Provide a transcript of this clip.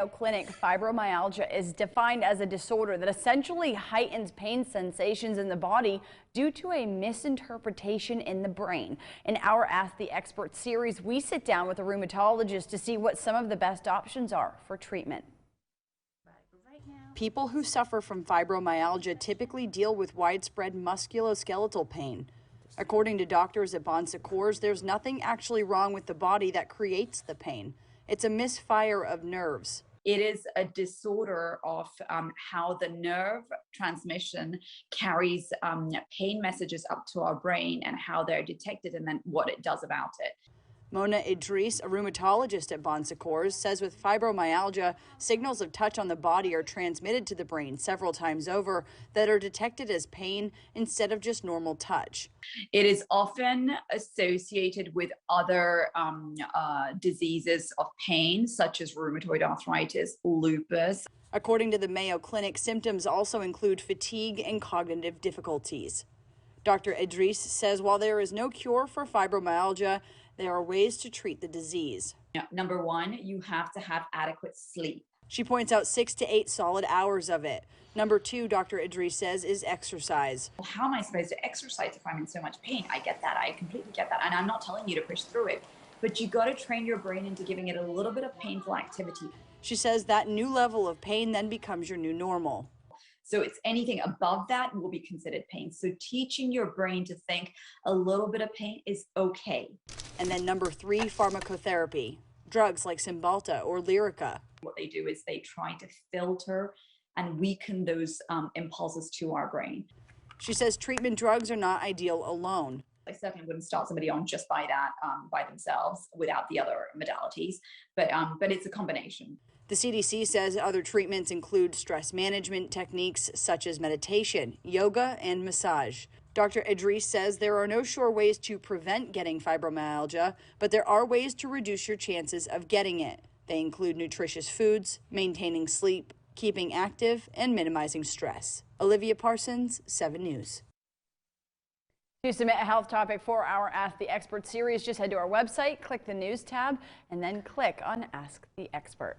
Mayo Clinic, fibromyalgia is defined as a disorder that essentially heightens pain sensations in the body due to a misinterpretation in the brain. In our Ask the Expert series, we sit down with a rheumatologist to see what some of the best options are for treatment. People who suffer from fibromyalgia typically deal with widespread musculoskeletal pain. According to doctors at Bon Secours, there's nothing actually wrong with the body that creates the pain. It's a misfire of nerves. It is a disorder of how the nerve transmission carries pain messages up to our brain and how they're detected and then what it does about it. Mona Idris, a rheumatologist at Bon Secours, says with fibromyalgia, signals of touch on the body are transmitted to the brain several times over that are detected as pain instead of just normal touch. It is often associated with other diseases of pain, such as rheumatoid arthritis, lupus. According to the Mayo Clinic, symptoms also include fatigue and cognitive difficulties. Dr. Idris says while there is no cure for fibromyalgia, there are ways to treat the disease. Number one, you have to have adequate sleep. She points out 6 to 8 solid hours of it. Number two, Dr. Idris says, is exercise. Well, how am I supposed to exercise if I'm in so much pain? I get that. I completely get that. And I'm not telling you to push through it. But you got to train your brain into giving it a little bit of painful activity. She says that new level of pain then becomes your new normal. So it's anything above that will be considered pain. So teaching your brain to think a little bit of pain is okay. And then number three, pharmacotherapy. Drugs like Cymbalta or Lyrica. What they do is they try to filter and weaken those impulses to our brain. She says treatment drugs are not ideal alone. I certainly wouldn't start somebody on just by that, by themselves without the other modalities, but it's a combination. The CDC says other treatments include stress management techniques such as meditation, yoga, and massage. Dr. Idris says there are no sure ways to prevent getting fibromyalgia, but there are ways to reduce your chances of getting it. They include nutritious foods, maintaining sleep, keeping active, and minimizing stress. Olivia Parsons, 7 News. To submit a health topic for our Ask the Expert series, just head to our website, click the News tab, and then click on Ask the Expert.